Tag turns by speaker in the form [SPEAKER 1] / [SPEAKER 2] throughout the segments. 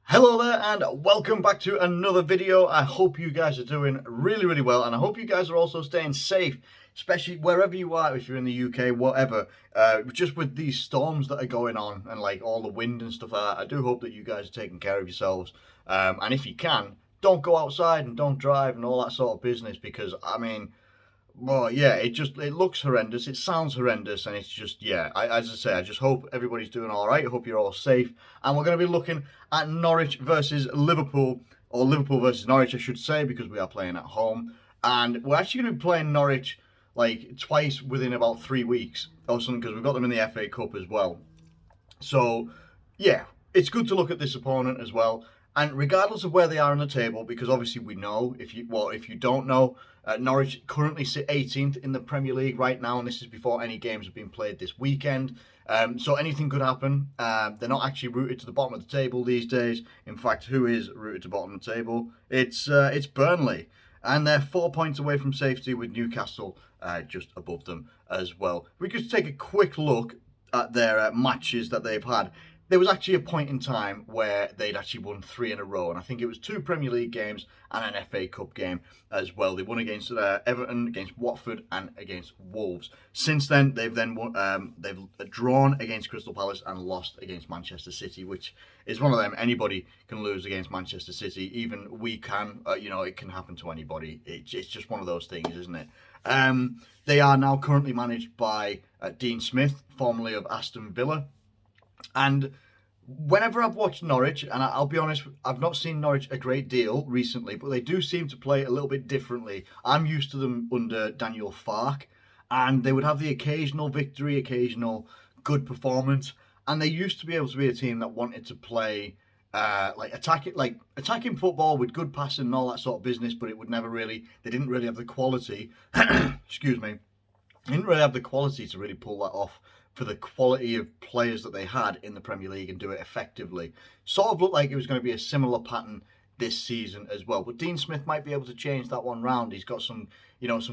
[SPEAKER 1] Hello there and welcome back to another video. I hope you guys are doing really well, and I hope you guys are also staying safe, especially wherever you are, if you're in the UK, whatever. Just with these storms that are going on and like all the wind and stuff like that, I do hope that you guys are taking care of yourselves. And if you can, don't go outside and don't drive and all that sort of business, because I mean, well, yeah, it looks horrendous, it sounds horrendous, and it's just, yeah, as I say, I just hope everybody's doing all right. I hope you're all safe, and we're going to be looking at Norwich versus Liverpool, or Liverpool versus Norwich, I should say, because we are playing at home, and we're actually going to be playing Norwich like twice within about 3 weeks or something, because we've got them in the FA Cup as well. So, yeah, it's good to look at this opponent as well. And regardless of where they are on the table, because obviously we know, if you don't know, Norwich currently sit 18th in the Premier League right now, and this is before any games have been played this weekend. So anything could happen. They're not actually rooted to the bottom of the table these days. In fact, who is rooted to the bottom of the table? It's Burnley, and they're 4 points away from safety, with Newcastle just above them as well. We could take a quick look at their matches that they've had. There was actually a point in time where they'd actually won 3 in a row, and I think it was 2 Premier League games and an FA Cup game as well. They won against Everton, against Watford, and against Wolves. Since then, they've drawn against Crystal Palace and lost against Manchester City, which is one of them. Anybody can lose against Manchester City, even we can. It can happen to anybody. It's just one of those things, isn't it? They are now currently managed by Dean Smith, formerly of Aston Villa. And whenever I've watched Norwich, and I'll be honest, I've not seen Norwich a great deal recently, but they do seem to play a little bit differently. I'm used to them under Daniel Farke, and they would have the occasional victory, occasional good performance, and they used to be able to be a team that wanted to play attacking football with good passing and all that sort of business, but they didn't really have the quality. Excuse me. They didn't really have the quality to really pull that off for the quality of players that they had in the Premier League and do it effectively. Sort of looked like it was going to be a similar pattern this season as well. But Dean Smith might be able to change that one round. He's got some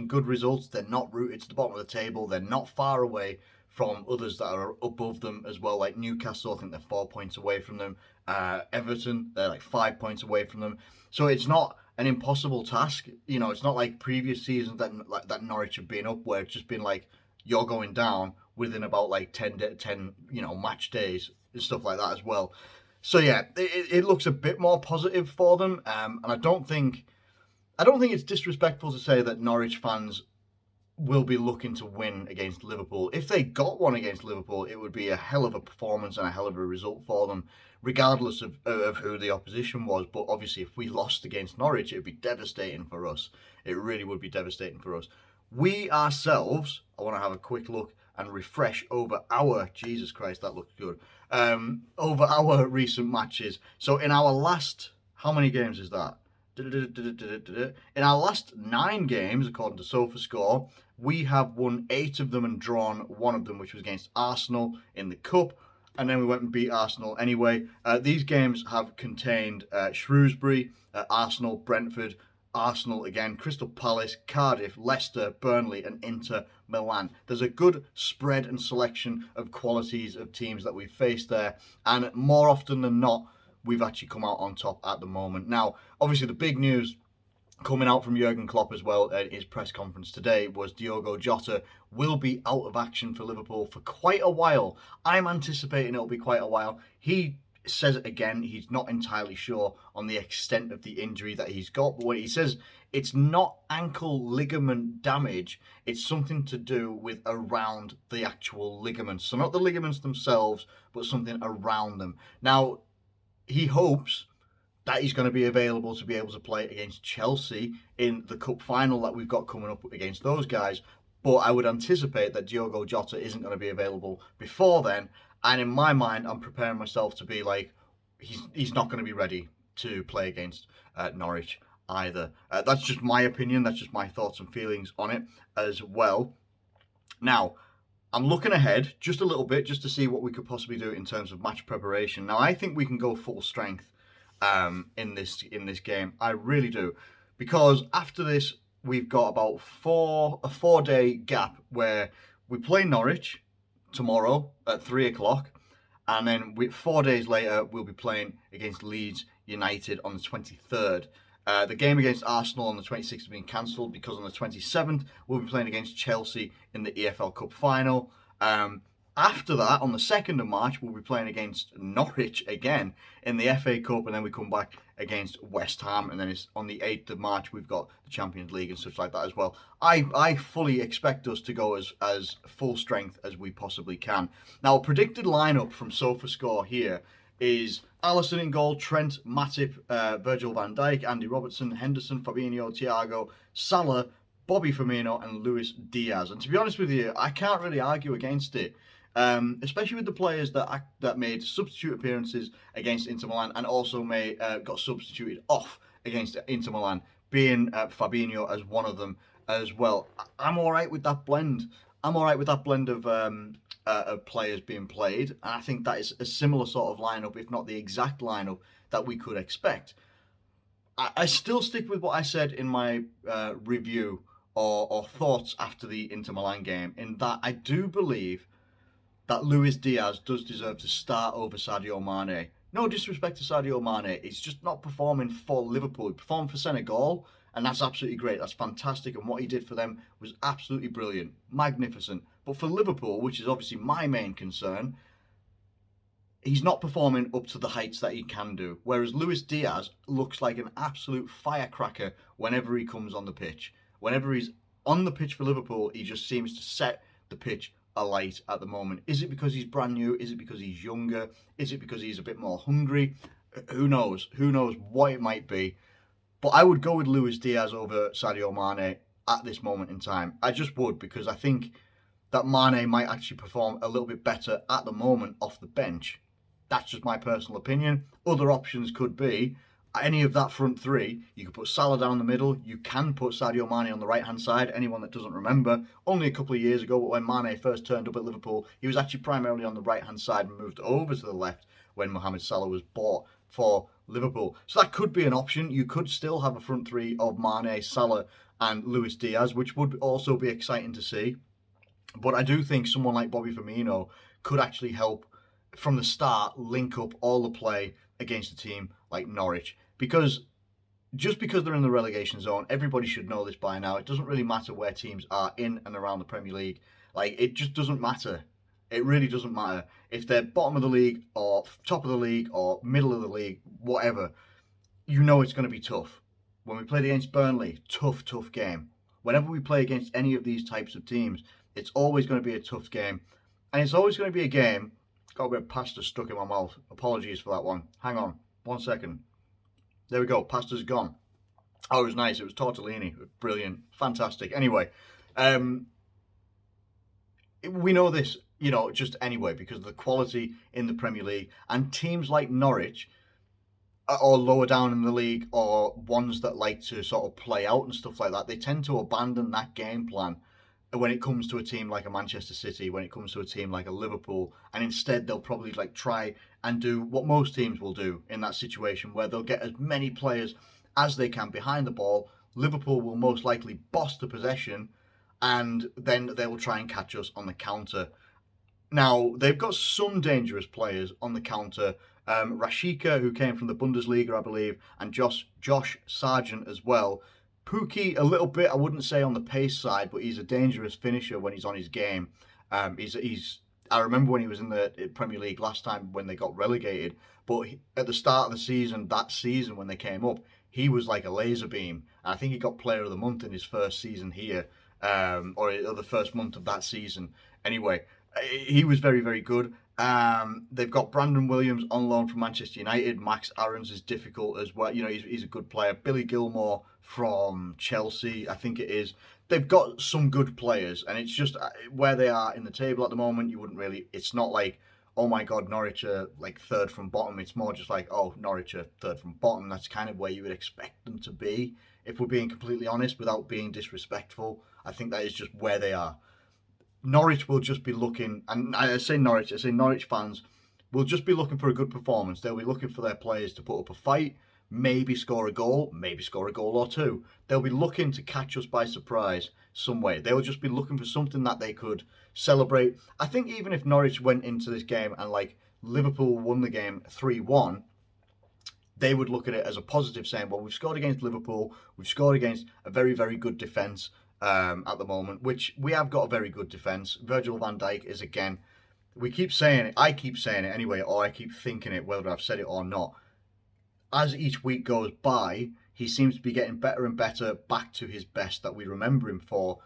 [SPEAKER 1] good results. They're not rooted to the bottom of the table. They're not far away from others that are above them as well, like Newcastle. I think they're 4 points away from them. Everton, they're like 5 points away from them. So it's not an impossible task. It's not like previous seasons that Norwich have been up, where it's just been like, you're going down within about like 10 match days and stuff like that as well. So yeah, it looks a bit more positive for them, and I don't think it's disrespectful to say that Norwich fans will be looking to win against Liverpool. If they got one against Liverpool, it would be a hell of a performance and a hell of a result for them, regardless of who the opposition was. But obviously, if we lost against Norwich, it would be devastating for us. It really would be devastating for us. We ourselves, I want to have a quick look and refresh over our, Jesus Christ, that looks good, over our recent matches. So in our last, how many games is that? In our last 9 games, according to SofaScore, we have won 8 of them and drawn 1 of them, which was against Arsenal in the Cup. And then we went and beat Arsenal anyway. These games have contained Shrewsbury, Arsenal, Brentford, Arsenal again, Crystal Palace, Cardiff, Leicester, Burnley, and Inter Milan. There's a good spread and selection of qualities of teams that we've faced there, and more often than not, we've actually come out on top at the moment. Now, obviously, the big news coming out from Jurgen Klopp as well at his press conference today was Diogo Jota will be out of action for Liverpool for quite a while. I'm anticipating it'll be quite a while. He says it again, he's not entirely sure on the extent of the injury that he's got, but when he says it's not ankle ligament damage, it's something to do with around the actual ligaments. So not the ligaments themselves, but something around them. Now, he hopes that he's going to be available to be able to play against Chelsea in the cup final that we've got coming up against those guys, but I would anticipate that Diogo Jota isn't going to be available before then. And in my mind, I'm preparing myself to be like, he's not going to be ready to play against Norwich either. That's just my opinion. That's just my thoughts and feelings on it as well. Now, I'm looking ahead just a little bit, just to see what we could possibly do in terms of match preparation. Now, I think we can go full strength in this game. I really do, because after this, we've got about a 4-day gap where we play Norwich tomorrow at 3 o'clock, And then 4 days later, we'll be playing against Leeds United on the 23rd. The game against Arsenal on the 26th has been cancelled because on the 27th, we'll be playing against Chelsea in the EFL Cup final. After that, on the 2nd of March, we'll be playing against Norwich again in the FA Cup, and then we come back against West Ham, and then it's on the 8th of March, we've got the Champions League and such like that as well. I fully expect us to go as full strength as we possibly can. Now, a predicted lineup from SofaScore here is Alisson in goal, Trent, Matip, Virgil van Dijk, Andy Robertson, Henderson, Fabinho, Thiago, Salah, Bobby Firmino and Luis Diaz. And to be honest with you, I can't really argue against it. Especially with the players that made substitute appearances against Inter Milan and also got substituted off against Inter Milan, being Fabinho as one of them as well. I'm all right with that blend. I'm all right with that blend of players being played, and I think that is a similar sort of lineup, if not the exact lineup that we could expect. I still stick with what I said in my review or thoughts after the Inter Milan game, in that I do believe that Luis Diaz does deserve to start over Sadio Mane. No disrespect to Sadio Mane, he's just not performing for Liverpool. He performed for Senegal, and that's absolutely great. That's fantastic, and what he did for them was absolutely brilliant, magnificent. But for Liverpool, which is obviously my main concern, he's not performing up to the heights that he can do. Whereas Luis Diaz looks like an absolute firecracker whenever he comes on the pitch. Whenever he's on the pitch for Liverpool, he just seems to set the pitch alight at the moment. Is it because he's brand new? Is it because he's younger? Is it because he's a bit more hungry? Who knows? Who knows what it might be? But I would go with Luis Diaz over Sadio Mane at this moment in time. I just would, because I think that Mane might actually perform a little bit better at the moment off the bench. That's just my personal opinion. Other options could be any of that front three. You could put Salah down the middle. You can put Sadio Mane on the right-hand side. Anyone that doesn't remember, only a couple of years ago, when Mane first turned up at Liverpool, he was actually primarily on the right-hand side and moved over to the left when Mohamed Salah was bought for Liverpool. So that could be an option. You could still have a front three of Mane, Salah and Luis Diaz, which would also be exciting to see. But I do think someone like Bobby Firmino could actually help from the start link up all the play against a team like Norwich. Because just because they're in the relegation zone, everybody should know this by now. It doesn't really matter where teams are in and around the Premier League. Like, it just doesn't matter. It really doesn't matter. If they're bottom of the league or top of the league or middle of the league, whatever, you know it's going to be tough. When we played against Burnley, tough game. Whenever we play against any of these types of teams, it's always going to be a tough game. And it's always going to be a game. Got a bit of pasta stuck in my mouth. Apologies for that one. Hang on 1 second. There we go. Pasta's gone. Oh, it was nice. It was tortellini. Brilliant. Fantastic. Anyway, we know this, just anyway, because of the quality in the Premier League. And teams like Norwich, or lower down in the league, or ones that like to sort of play out and stuff like that, they tend to abandon that game plan when it comes to a team like a Manchester City, when it comes to a team like a Liverpool, and instead they'll probably try and do what most teams will do in that situation, where they'll get as many players as they can behind the ball. Liverpool will most likely boss the possession, and then they will try and catch us on the counter. Now, they've got some dangerous players on the counter. Rashika, who came from the Bundesliga, I believe, and Josh Sargent as well. Pookie, a little bit, I wouldn't say on the pace side, but he's a dangerous finisher when he's on his game. I remember when he was in the Premier League last time when they got relegated, but at the start of the season, that season when they came up, he was like a laser beam. And I think he got Player of the Month in his first season here, or the first month of that season. Anyway, he was very, very good. They've got Brandon Williams on loan from Manchester United. Max Aarons is difficult as well. He's a good player. Billy Gilmore from Chelsea, I think it is. They've got some good players, and it's just where they are in the table at the moment. It's not like, oh my God, Norwich are like third from bottom. It's more just like, oh, Norwich are third from bottom. That's kind of where you would expect them to be, if we're being completely honest, without being disrespectful. I think that is just where they are. Norwich will just be looking, and I say Norwich fans will just be looking for a good performance. They'll be looking for their players to put up a fight, maybe score a goal or two. They'll be looking to catch us by surprise some way. They'll just be looking for something that they could celebrate. I think even if Norwich went into this game and Liverpool won the game 3-1, they would look at it as a positive, saying, well, we've scored against Liverpool, we've scored against a very, very good defence at the moment, which we have got a very good defence. Virgil van Dijk is, again, we keep saying it, I keep saying it anyway, or I keep thinking it, whether I've said it or not. As each week goes by, he seems to be getting better and better, back to his best that we remember him for,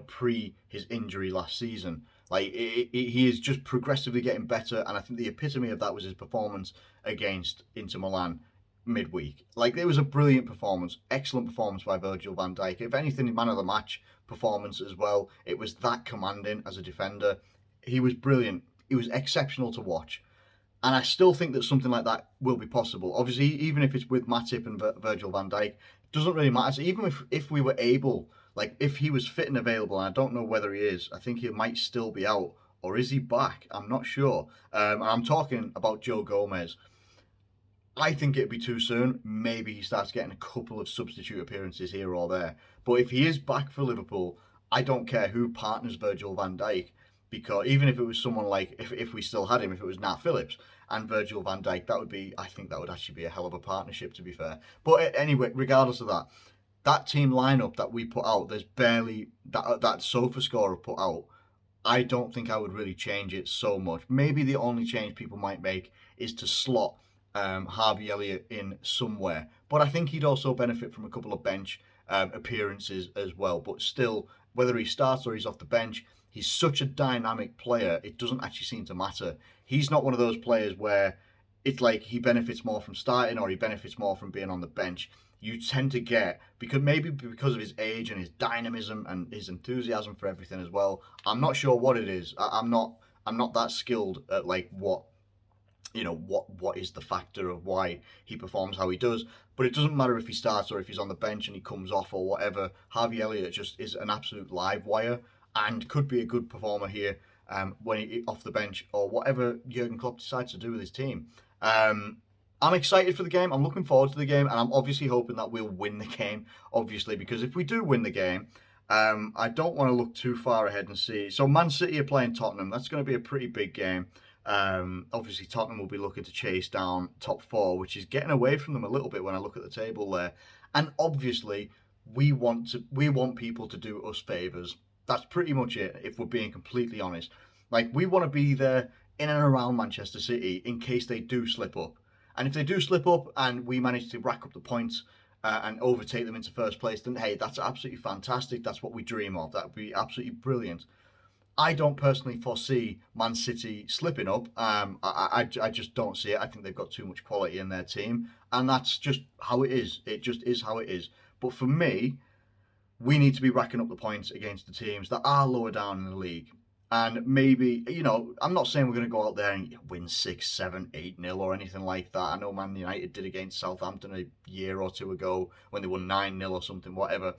[SPEAKER 1] pre his injury last season. Like, he is just progressively getting better, and I think the epitome of that was his performance against Inter Milan midweek. Like, it was a brilliant performance, excellent performance by Virgil van Dijk. If anything, man of the match performance as well. It was that commanding as a defender. He was brilliant. He was exceptional to watch. And I still think that something like that will be possible. Obviously, even if it's with Matip and Virgil van Dijk, it doesn't really matter. So even if we were able, like, if he was fit and available, and I don't know whether he is, I think he might still be out. Or is he back? I'm not sure. And I'm talking about Joe Gomez. I think it'd be too soon. Maybe he starts getting a couple of substitute appearances here or there. But if he is back for Liverpool, I don't care who partners Virgil van Dijk. Because even if it was someone like, if we still had him, if it was Nat Phillips and Virgil van Dijk, I think that would actually be a hell of a partnership, to be fair. But anyway, regardless of that, that team lineup that we put out, there's barely, that sofa scorer put out, I don't think I would really change it so much. Maybe the only change people might make is to slot Harvey Elliott in somewhere. But I think he'd also benefit from a couple of bench appearances as well. But still, whether he starts or he's off the bench, he's such a dynamic player, it doesn't actually seem to matter. He's not one of those players where it's like he benefits more from starting or he benefits more from being on the bench. You tend to get, because of his age and his dynamism and his enthusiasm for everything as well. I'm not sure what it is. I'm not that skilled at like what is the factor of why he performs how he does. But it doesn't matter if he starts or if he's on the bench and he comes off or whatever. Harvey Elliott just is an absolute live wire and could be a good performer here when he off the bench or whatever Jurgen Klopp decides to do with his team. I'm excited for the game. I'm looking forward to the game, and I'm obviously hoping that we'll win the game, obviously, because if we do win the game, I don't want to look too far ahead and see. So Man City are playing Tottenham. That's going to be a pretty big game. Obviously, Tottenham will be looking to chase down top four, which is getting away from them a little bit when I look at the table there. And obviously, we want people to do us favours. That's pretty much it, if we're being completely honest. Like, we want to be there in and around Manchester City in case they do slip up. And if they do slip up and we manage to rack up the points and overtake them into first place, then hey, that's absolutely fantastic. That's what we dream of. That would be absolutely brilliant. I don't personally foresee Man City slipping up. I just don't see it. I think they've got too much quality in their team. And that's just how it is. It just is how it is. But for me, we need to be racking up the points against the teams that are lower down in the league. And maybe, I'm not saying we're going to go out there and win 6, 7, 8-0 or anything like that. I know Man United did against Southampton a year or two ago when they won 9-0 or something, whatever.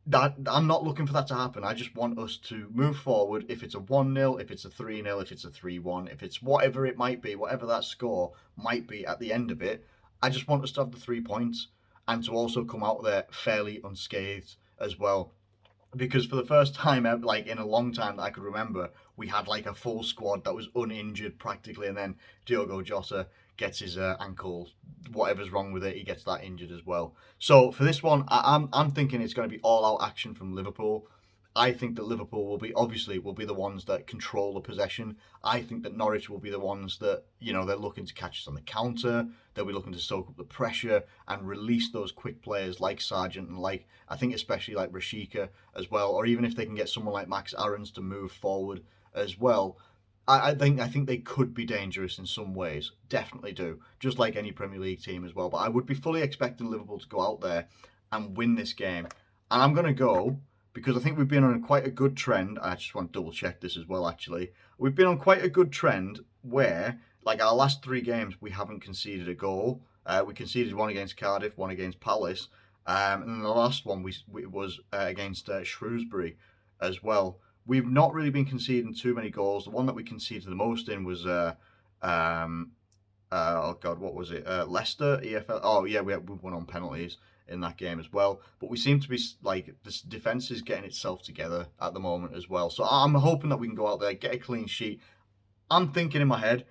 [SPEAKER 1] That I'm not looking for that to happen. I just want us to move forward. If it's a 1-0, if it's a 3-0, if it's a 3-1, if it's whatever it might be, whatever that score might be at the end of it, I just want us to have the 3 points and to also come out there fairly unscathed as well. Because for the first time, like in a long time that I could remember, we had like a full squad that was uninjured practically, and then Diogo Jota gets his ankle, whatever's wrong with it, he gets that injured as well. So for this one, I'm thinking it's going to be all-out action from Liverpool. I think that Liverpool will be the ones that control the possession. I think that Norwich will be the ones that, they're looking to catch us on the counter. They'll be looking to soak up the pressure and release those quick players like Sargent and I think especially like Rashika as well. Or even if they can get someone like Max Aarons to move forward as well. I think they could be dangerous in some ways. Definitely do. Just like any Premier League team as well. But I would be fully expecting Liverpool to go out there and win this game. And I'm going to go, because I think we've been on quite a good trend. I just want to double check this as well, actually. We've been on quite a good trend where, like our last 3 games, we haven't conceded a goal. We conceded one against Cardiff, one against Palace. And then the last one was against Shrewsbury as well. We've not really been conceding too many goals. The one that we conceded the most in was, oh God, what was it? Leicester, EFL. Oh, yeah, we won on penalties in that game as well. But we seem to be, like, this defence is getting itself together at the moment as well. So I'm hoping that we can go out there, get a clean sheet. I'm thinking in my head,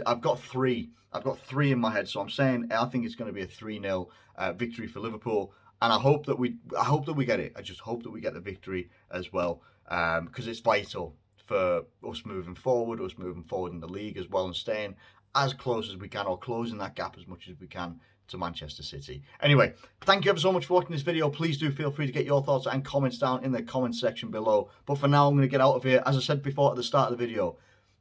[SPEAKER 1] I've got three in my head, so I'm saying I think it's going to be a 3-0 victory for Liverpool, and I hope that we get it. I just hope that we get the victory as well, because it's vital for us moving forward in the league as well, and staying as close as we can, or closing that gap as much as we can to Manchester City. Anyway, thank you ever so much for watching this video. Please do feel free to get your thoughts and comments down in the comment section below. But for now, I'm going to get out of here. As I said before at the start of the video,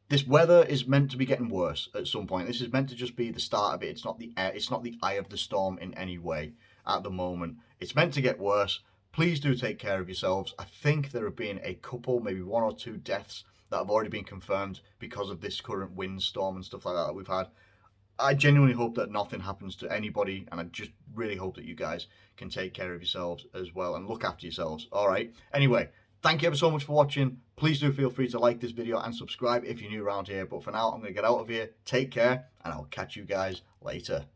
[SPEAKER 1] this weather is meant to be getting worse at some point. This is meant to just be the start of it. It's not the eye of the storm in any way at the moment. It's meant to get worse. Please do take care of yourselves. I think there have been a couple, maybe 1 or 2 deaths that have already been confirmed because of this current windstorm and stuff like that we've had. I genuinely hope that nothing happens to anybody, and I just really hope that you guys can take care of yourselves as well and look after yourselves. All right. Anyway, thank you ever so much for watching. Please do feel free to like this video and subscribe if you're new around here. But for now, I'm going to get out of here. Take care, and I'll catch you guys later.